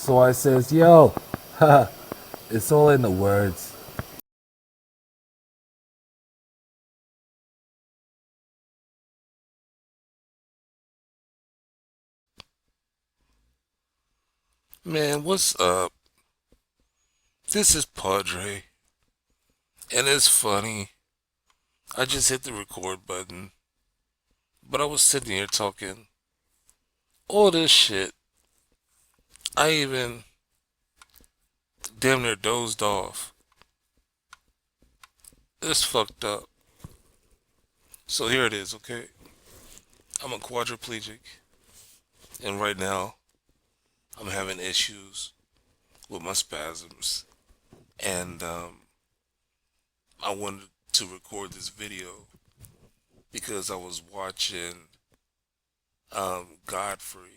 So I says, yo, it's all in the words. Man, what's up? This is Podrey, and it's funny. I just hit the record button, but I was sitting here talking all this shit. I even damn near dozed off. It's fucked up. So here it is, okay? I'm a quadriplegic, and right now I'm having issues with my spasms, and I wanted to record this video because I was watching Godfrey,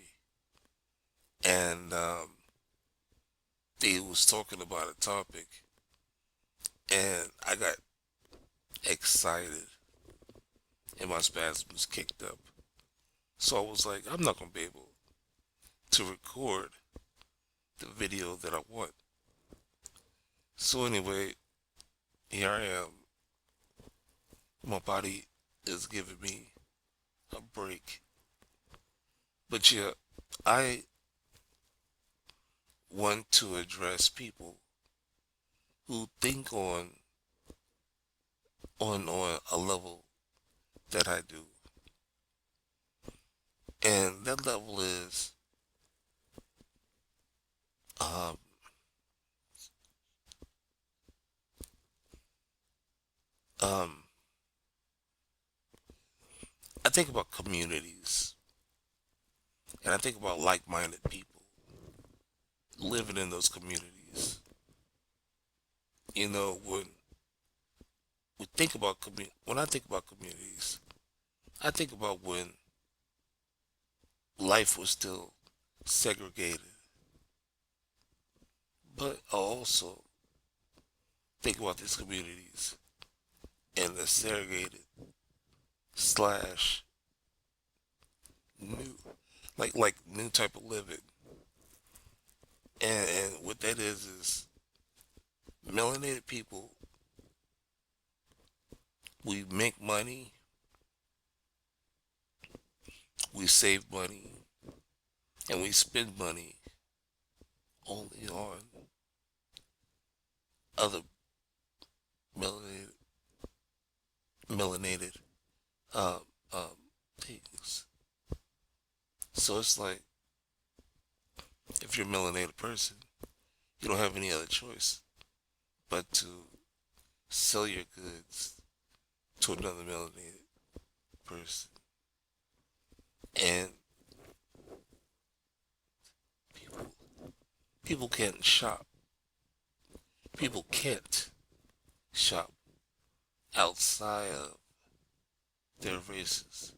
and he was talking about a topic, and I got excited, and my spasms kicked up. So I was like, I'm not gonna be able to record the video that I want. So anyway, here I am. My body is giving me a break. But yeah, I want to address people who think on a level that I do. And that level is um um I think about communities, and I think about like-minded people living in those communities. You know, when I think about communities, I think about when life was still segregated, but I also think about these communities and the segregated slash new, like new type of living, and what that is melanated people. We make money, we save money, and we spend money only on other melanated melanated um, um, things. So it's like if you're a melanated person, you don't have any other choice but to sell your goods to another melanated person. And people, people can't shop. People can't shop outside of their race's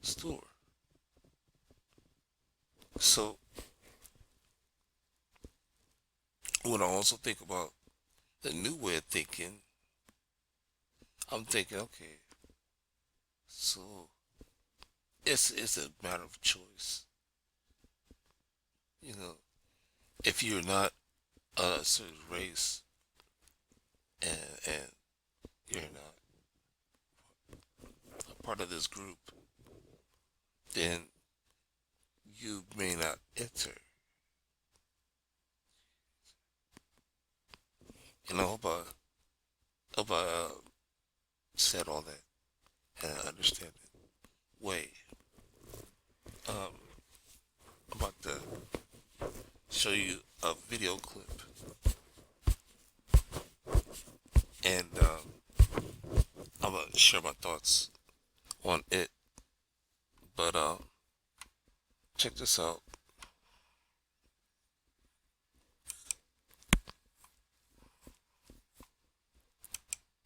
store. So when I also think about the new way of thinking, I'm thinking, okay, so it's a matter of choice. You know, if you're not a certain race and you're not a part of this group, then you may not enter. And I hope I said all that and I understand it. Way. Um, I'm about to show you a video clip, and I'm gonna share my thoughts on it. But check this out.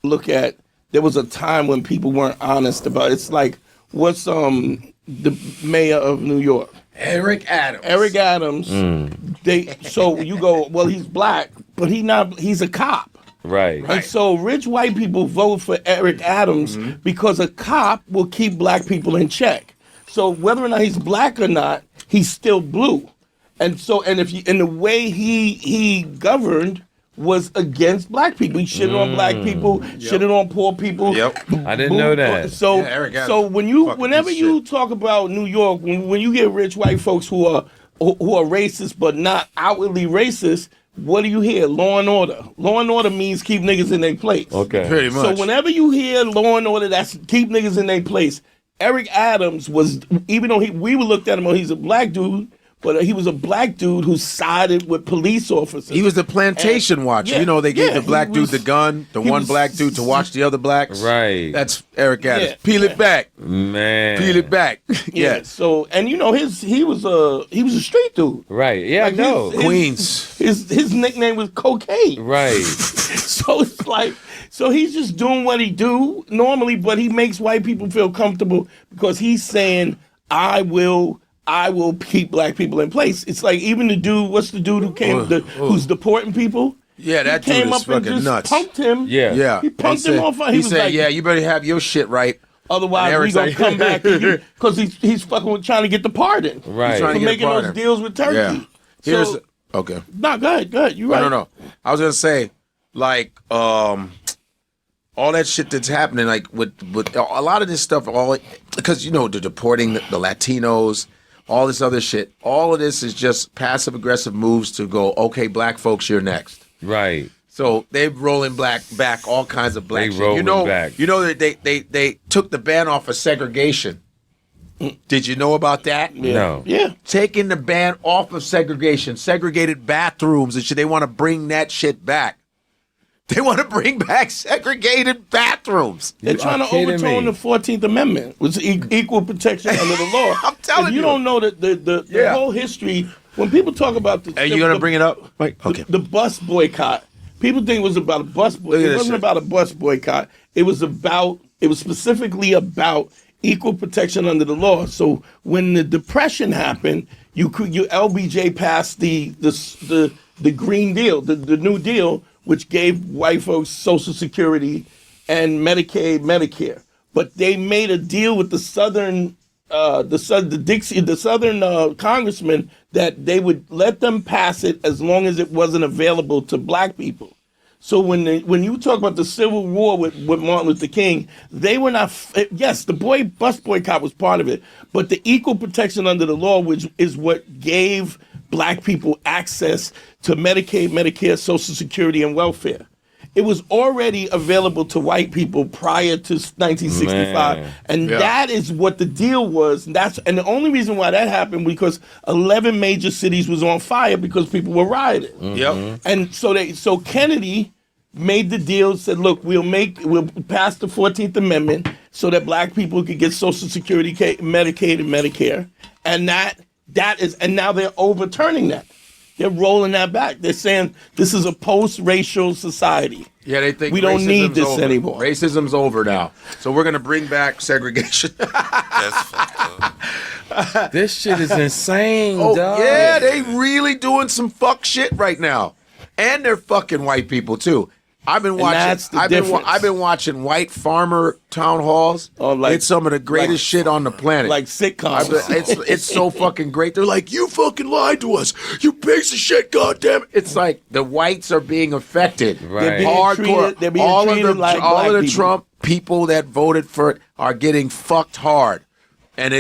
Look at, there was a time when people weren't honest about it. It's like, what's the mayor of New York, Eric Adams. Eric Adams. They, so you go, well, he's black, but he's a cop. Right. And so rich white people vote for Eric Adams because a cop will keep black people in check. So whether or not he's black or not, he's still blue. And the way he governed was against black people. He shitted on black people, shitted on poor people. Yep. I didn't know that. So, Yeah, Eric Adams. so whenever you talk about New York, when you get rich white folks who are racist but not outwardly racist, what do you hear? Law and order. Law and order means keep niggas in their place. Okay. Pretty much. So whenever you hear law and order, that's keep niggas in their place. Eric Adams was, even though we looked at him, he's a black dude, but he was a black dude who sided with police officers. He was the plantation watcher. You know, they gave the black dude the gun, the one black dude to watch the other blacks. Right. That's Eric Adams. Yeah. Peel it back. Man. Peel it back. Yeah. So, and you know, he was a street dude. Right. Yeah, Like, I know. Queens. His nickname was Cocaine. Right. So it's like, so he's just doing what he do normally, but he makes white people feel comfortable because he's saying, I will keep black people in place. It's like even the dude, what's the dude who came, who's deporting people? Yeah, that dude came is up and fucking just nuts. punked him. Yeah. Yeah. He punked him off. He was said, like, yeah, you better have your shit right. otherwise And we Eric's gonna like- come back because he's fucking with trying to get the pardon. Right. He's trying For to get a making those pardon. deals with Turkey. Yeah. Here's So, okay. no, go ahead. You right. No. I was gonna say, like, all that shit that's happening, like with a lot of this stuff, all because you know they're deporting the Latinos, all this other shit. All of this is just passive aggressive moves to go, okay, black folks, you're next. Right. So they're rolling back all kinds of black They shit. rolling back. You know that they took the ban off of segregation. Did you know about that? No. Yeah. Taking the ban off of segregation, segregated bathrooms and shit. They want to bring that shit back. They want to bring back segregated bathrooms. They're trying to overturn the 14th Amendment, which is equal protection under the law. I'm telling if you. you don't know that the whole history, when people talk about the... Are you going to bring it up? Like, Okay. the bus boycott. People think it was about a bus boycott. It wasn't about a bus boycott. It was specifically about equal protection under the law. So when the Depression happened, LBJ passed the Green Deal, the New Deal, which gave white folks Social Security and Medicaid, Medicare. But they made a deal with the Southern congressmen that they would let them pass it as long as it wasn't available to black people. So when you talk about the Civil War with Martin Luther King, they were not. Yes, the bus boycott was part of it, but the equal protection under the law, which is what gave black people access to Medicaid, Medicare, Social Security, and welfare. It was already available to white people prior to 1965, Man. and that is what the deal was. And the only reason why that happened because 11 major cities was on fire because people were rioting. Yep. And so Kennedy made the deal, said, look, we'll pass the 14th Amendment so that black people could get Social Security, Medicaid, and Medicare. And and now they're overturning that. They're rolling that back. They're saying this is a post-racial society. Yeah, they think we don't need this over. anymore. Racism's over now. So we're going to bring back segregation. That's fucked up. This shit is insane, Oh, dog. yeah, they really doing some fuck shit right now. And they're fucking white people, too. I've been watching. that's the I've difference. been watching white farmer town halls. Oh, like- it's some of the greatest shit on the planet. Like sitcoms. It's so fucking great. They're like, you fucking lied to us, you piece of shit, goddamn it. It's like the whites are being affected. Right. They're being Hardcore. they're being all treated of the like all black of the people. Trump people that voted for it are getting fucked hard. And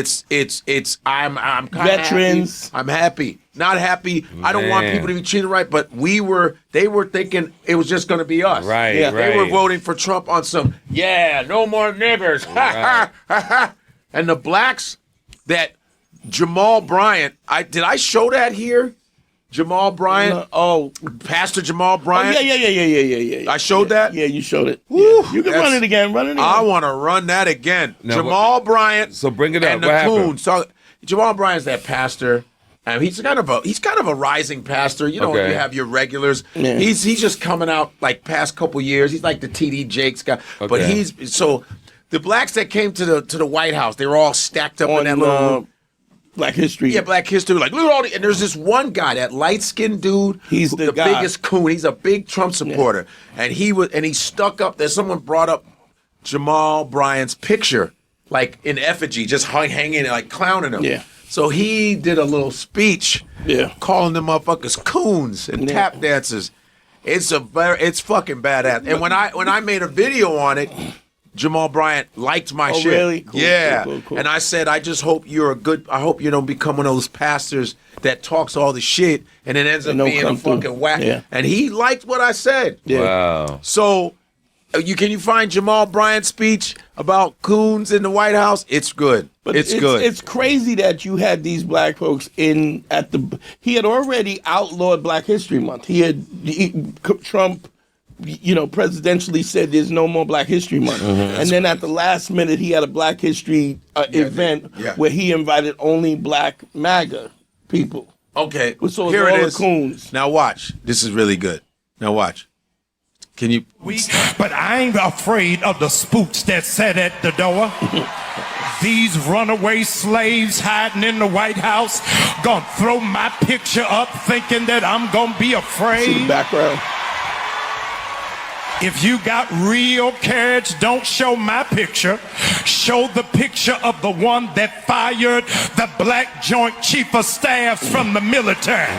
I'm kind of Veterans. happy. I'm happy. Not happy. I don't want Man. people to be treated right, but they were thinking it was just going to be us. Right, Yeah. They were right. voting for Trump on some, no more niggers. Right. And the blacks that Jamal Bryant, did I show that here? Jamal Bryant, Pastor Jamal Bryant. Yeah. I showed that? Yeah, you showed it. Woo, Yeah. You can that's- run it again. I want to run that again. No, Jamal Bryant. So bring it up. And the What happened? coon. So Jamal Bryant's that pastor. And he's kind of a rising pastor. You know, Okay. you have your regulars. Yeah. He's just coming out like past couple years. He's like the TD Jakes guy. But Okay. so the blacks that came to the White House, they were all stacked up in that little room. Black History. Yeah, Black History. Like, look at all the, and there's this one guy, that light-skinned dude. He's the guy. biggest coon. He's a big Trump supporter, and he stuck up. There's someone brought up Jamal Bryant's picture, like in effigy, just hanging, like clowning him. Yeah. So he did a little speech, Yeah. calling them motherfuckers coons and tap dancers. It's fucking badass. And when I made a video on it, Jamal Bryant liked my shit. Really? Cool, yeah. cool. And I said, I just hope I hope you don't become one of those pastors that talks all the shit and it ends up being a fucking whack. Yeah. And he liked what I said. Yeah. Wow. So, can you find Jamal Bryant's speech about coons in the White House? It's good. But it's good. It's crazy that you had these black folks he had already outlawed Black History Month. Trump, presidentially said there's no more Black History Month. And then at the last minute, he had a Black History event where he invited only Black MAGA people. Okay, So here all it the is. coons. Now watch. This is really good. Now watch. Can you? But I ain't afraid of the spooks that sat at the door. These runaway slaves hiding in the White House gonna throw my picture up thinking that I'm gonna be See the afraid. background. If you got real courage, don't show my picture. Show the picture of the one that fired the Black Joint Chief of Staffs from the military.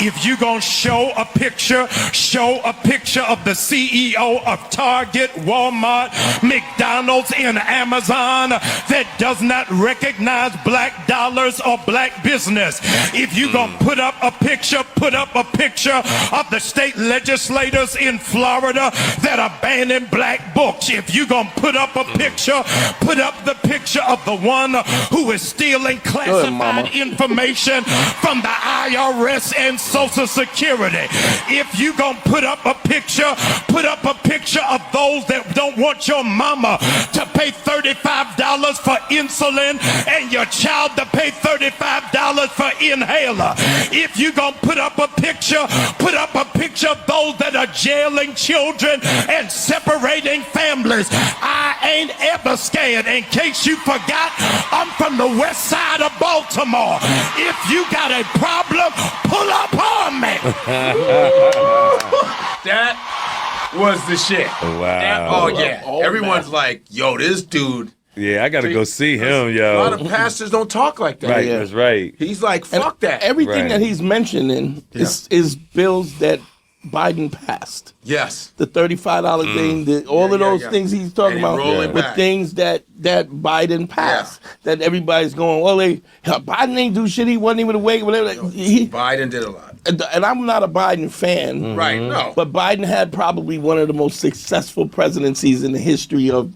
If you gonna show a picture of the CEO of Target, Walmart, McDonald's, and Amazon that does not recognize black dollars or black business. If you gonna put up a picture of the state legislators in Florida that are banning black books. If you gonna put up the picture of the one who is stealing classified information from the IRS and Social Security. If you gonna put up a picture of those that don't want your mama to pay $35 for insulin and your child to pay $35 for inhaler. If you gonna put up a picture of those that are jailing children and separating families. I ain't ever scared. In case you forgot, I'm from the west side of Baltimore. If you got a problem, pull up on me. That was the shit. Wow. Everyone's like, yo, this dude. Yeah, I gotta go see him, A yo. lot of pastors don't talk like that. Right, that's right. He's like, fuck that. Everything Right. that he's mentioning is bills that Biden passed. Yes. The $35 thing, all of those things he's talking And he about rolling with back. things that Biden passed. That everybody's going, well, Biden ain't do shit. He wasn't even awake. Whatever. Biden did a lot. And I'm not a Biden fan, Right, no. but Biden had probably one of the most successful presidencies in the history of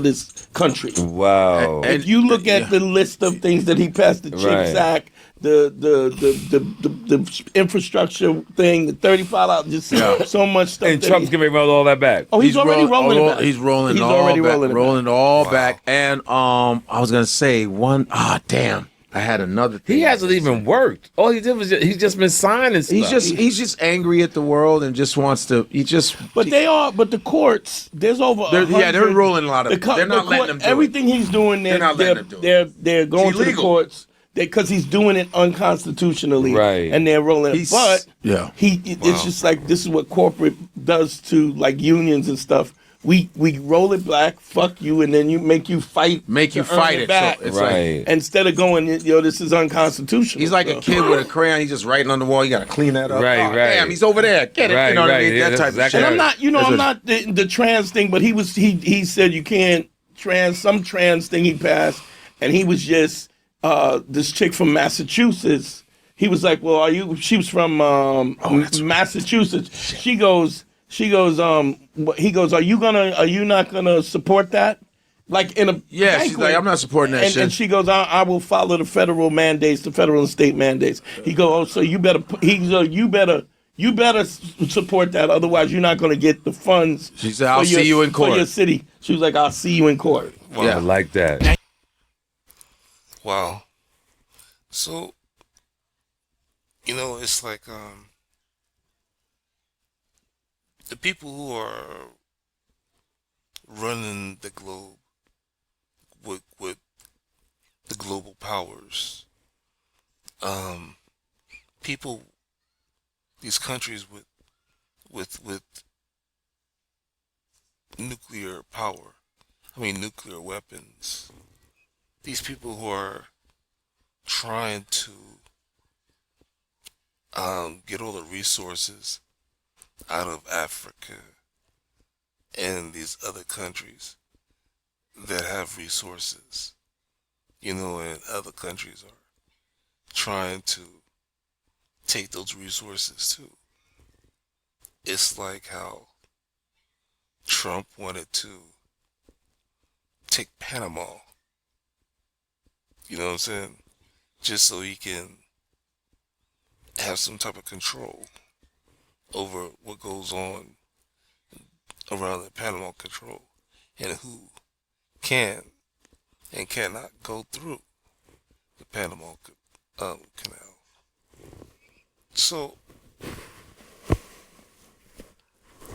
this country. Wow. If you look at the list of things that he passed, the CHIPS Act, the infrastructure thing, the $35, just so much stuff. And Trump's getting ready to roll all that back. Oh, he's already rolling it back. He's rolling He's it all already back. rolling it back. Back. And I was gonna say damn. I had another thing. He hasn't even worked. All he did was he's just been signing stuff. He's just angry at the world and just wants to. But the courts. There's over. They're rolling a lot of. They're not letting him do everything he's doing. They're not letting him do it. They're going It's to the illegal. courts because he's doing it unconstitutionally, Right. And they're rolling it. But yeah. It's just like this is what corporate does to like unions and stuff. We roll it black, fuck you, and then you make you fight. Make you to earn fight it. back. So it's Right. like Instead of going, this is unconstitutional. he's like a kid with a crayon. He's just writing on the wall. You got to clean that up. Right, Oh, right. Damn, he's over there. Get it. Right, You know what I right. mean? Yeah, That that's type exactly of And shit. I'm not, the trans thing, but he said you can't some trans thing he passed, and he was just this chick from Massachusetts. He was like, well, she was from Massachusetts. He goes, are you not gonna support that? Like in a Yeah, she's banquet. like, I'm not supporting that shit. And she goes, I will follow the federal mandates, the federal and state mandates. He goes, oh, so you better. You better support that, otherwise you're not going to get the funds. She said, I'll see you in court. For your city. She was like, I'll see you in court. Wow. I like that. Wow. So, it's like the people who are running the globe with the global powers, people, these countries with nuclear power, nuclear weapons, these people who are trying to get all the resources out of Africa and these other countries that have resources, and other countries are trying to take those resources too. It's like how Trump wanted to take Panama, you know what I'm saying? Just so he can have some type of control over what goes on around the Panama control and who can and cannot go through the Panama Canal. So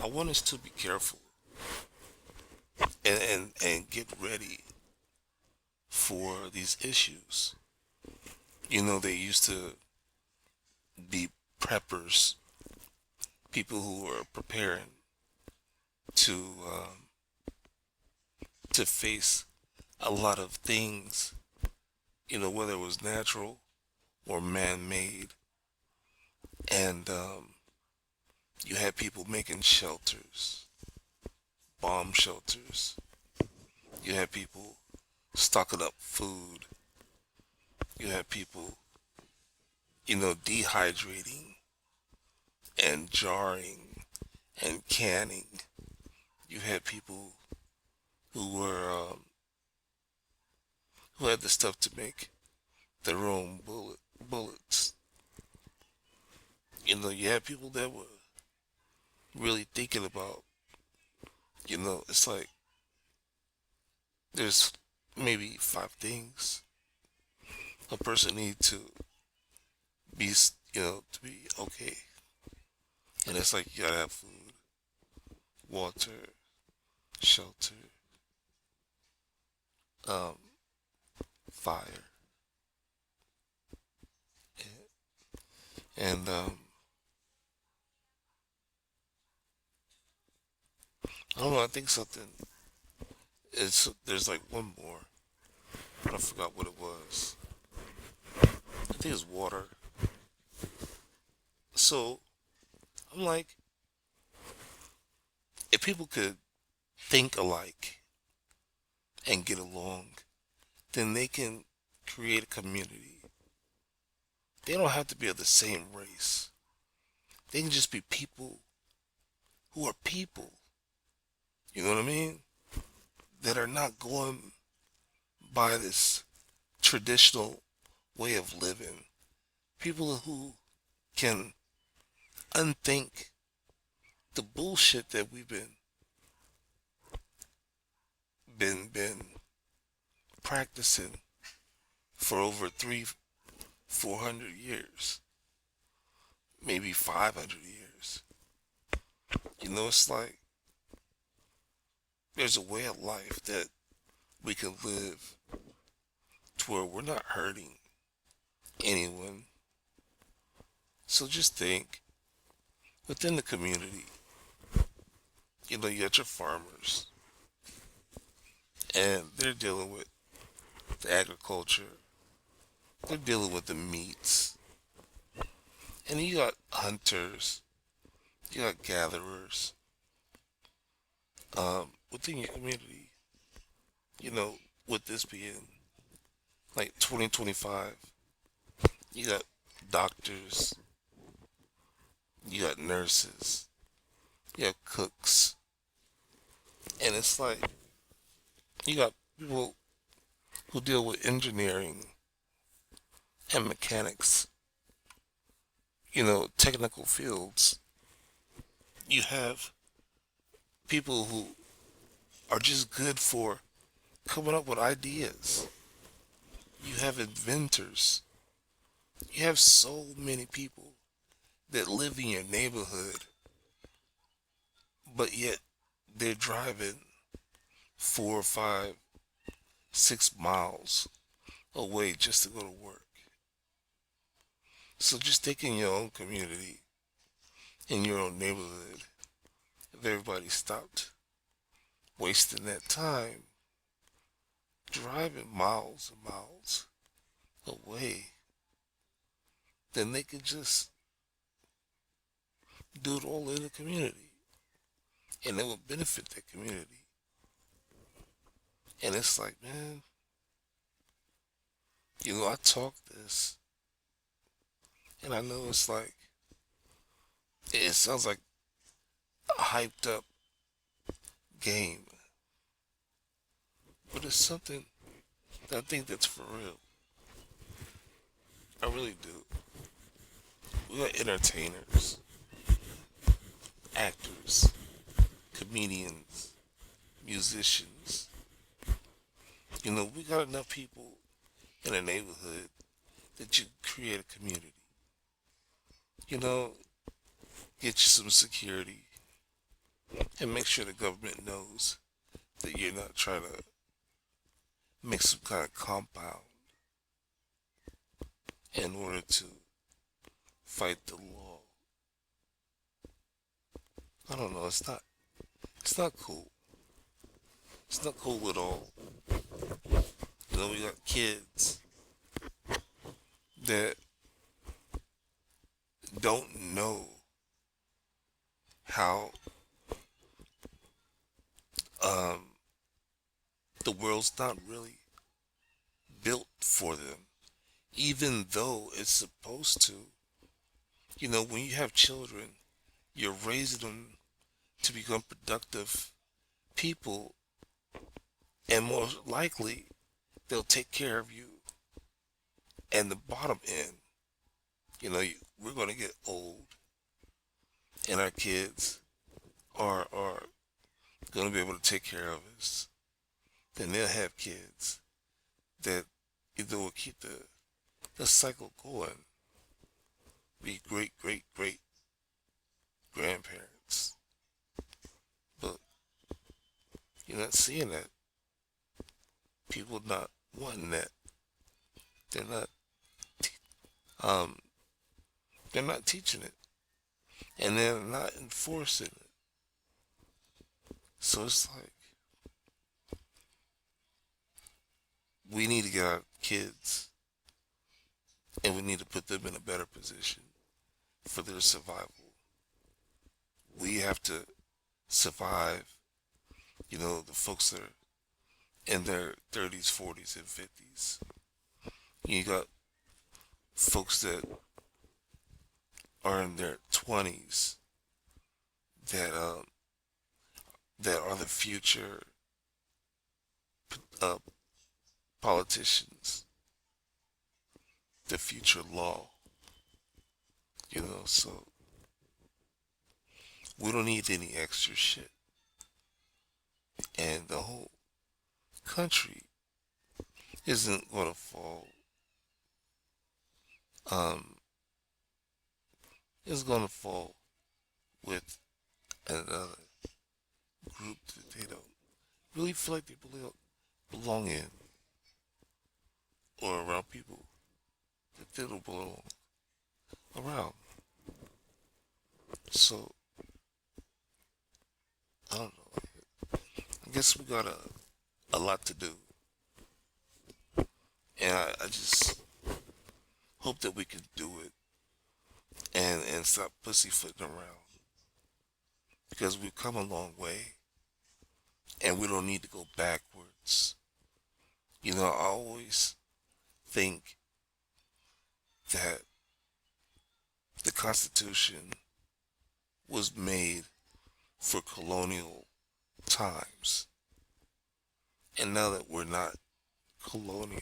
I want us to be careful and get ready for these issues. They used to be preppers, people who were preparing to face a lot of things, whether it was natural or man-made. And you had people making shelters, bomb shelters. You had people stocking up food. You had people, dehydrating and jarring and canning. You had people who were who had the stuff to make their own bullets. You had people that were really thinking about, it's like there's maybe 5 things a person needs to be, to be okay. And it's like you gotta have food, water, shelter, fire, and I don't know. I think something. There's like one more, but I forgot what it was. I think it's water. So I'm like, if people could think alike and get along, then they can create a community. They don't have to be of the same race. They can just be people who are people. You know what I mean? That are not going by this traditional way of living. People who can unthink the bullshit that we've been practicing for over 400 years, maybe 500 years. It's like there's a way of life that we can live to where we're not hurting anyone. So just think, within the community, you got your farmers, and they're dealing with the agriculture, they're dealing with the meats, and you got hunters, you got gatherers, within your community, with this being like 2025, you got doctors, you got nurses, you got cooks, and it's like you got people who deal with engineering and mechanics, technical fields. You have people who are just good for coming up with ideas. You have inventors. You have so many people that live in your neighborhood, but yet they're driving 4, 5, 6 miles away just to go to work. So just think in your own community, in your own neighborhood, if everybody stopped wasting that time driving miles and miles away, then they could just do it all in the community, and it will benefit that community. And it's like, man, I talk this, and I know it's like, it sounds like a hyped up game, but it's something that I think that's for real. I really do. We got entertainers, actors, comedians, musicians. We got enough people in a neighborhood that you create a community. Get you some security and make sure the government knows that you're not trying to make some kind of compound in order to fight the law. I don't know, it's not cool. It's not cool at all. We got kids that don't know how the world's not really built for them, even though it's supposed to. When you have children, you're raising them to become productive people, and more likely they'll take care of you. And the bottom end, we're going to get old, and our kids are going to be able to take care of us. Then they'll have kids that either will keep the cycle going, be great grandparents. But you're not seeing that. People not wanting that. They're not teaching it, and they're not enforcing it. So it's like, we need to get our kids, and we need to put them in a better position for their survival. We have to survive, the folks that are in their 30s, 40s, and 50s. You got folks that are in their 20s that are the future politicians, the future law. So we don't need any extra shit, and the whole country isn't gonna fall. Is gonna fall with another group that they don't really feel like they belong in, or around people that they don't belong around. So I don't know. I guess we got a lot to do, and I just hope that we can do it and stop pussyfooting around, because we've come a long way and we don't need to go backwards. I always think that the Constitution was made for colonial times, and now that we're not colonial,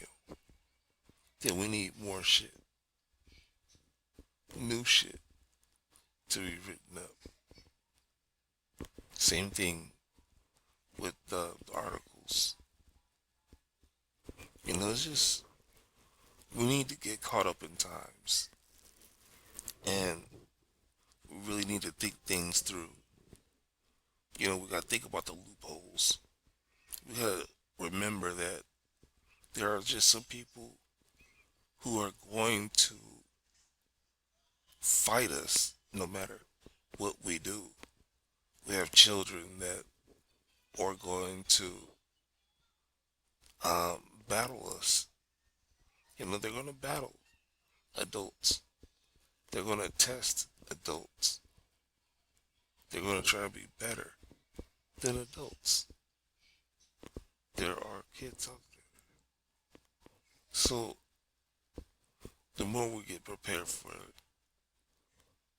then we need more shit, new shit to be written up. Same thing with the articles. It's just, we need to get caught up in times, and we really need to think things through. We got to think about the loopholes. We got to remember that there are just some people who are going to fight us no matter what we do. We have children that are going to battle us. They're going to battle adults. They're going to test adults. They're going to try to be better than adults. There are kids out there. So, the more we get prepared for it,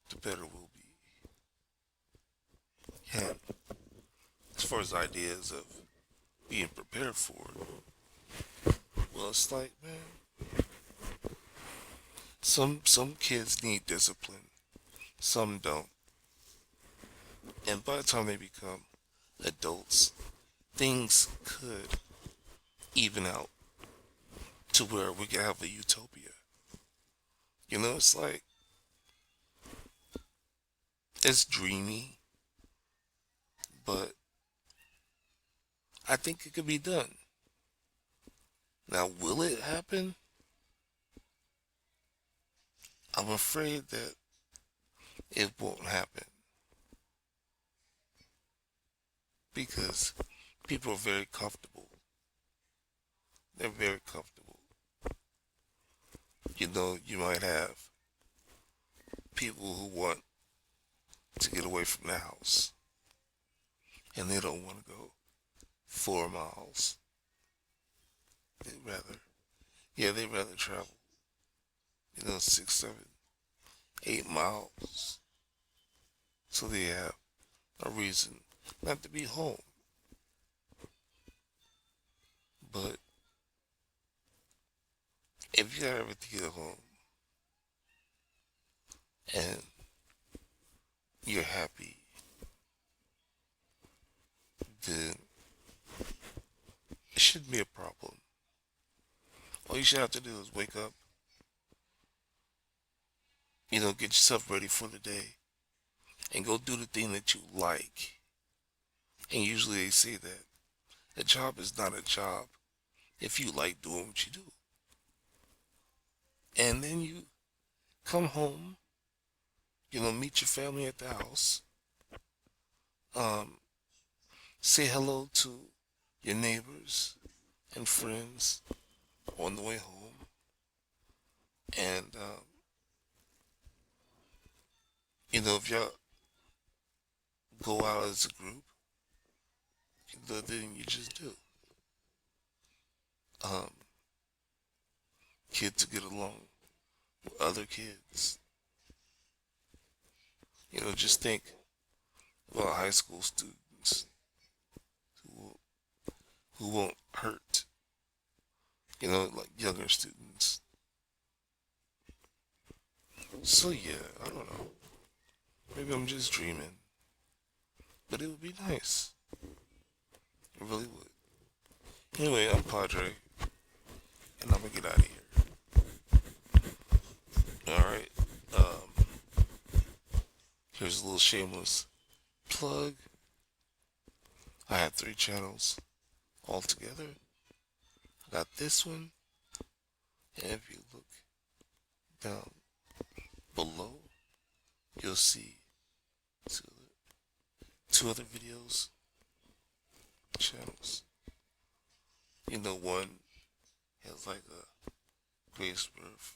the better we'll be. And as far as ideas of being prepared for it, well, it's like, man, some kids need discipline, some don't. And by the time they become adults, things could even out to where we can have a utopia. You know, it's like, it's dreamy, but I think it could be done. Now, will it happen? I'm afraid that it won't happen. Because people are very comfortable. They're very comfortable. You know, you might have people who want to get away from the house. And they don't want to go 4 miles. They'd rather travel, 6, 7, 8 miles. So they have a reason not to be home. But if you're ever to get home and you're happy, then it shouldn't be a problem. All you should have to do is wake up, get yourself ready for the day, and go do the thing that you like. And usually they say that a job is not a job if you like doing what you do. And then you come home, meet your family at the house, say hello to your neighbors and friends on the way home, and if y'all go out as a group, then you just do. Kids to get along with other kids. Just think about high school students who won't hurt, like younger students. So yeah, I don't know. Maybe I'm just dreaming. But it would be nice. It really would. Anyway, I'm Padre. And I'm gonna get out of here. Alright. Here's a little shameless plug. I have 3 channels all together. I got this one. And if you look down below, you'll see 2 other videos, channels. One has like a gray smurf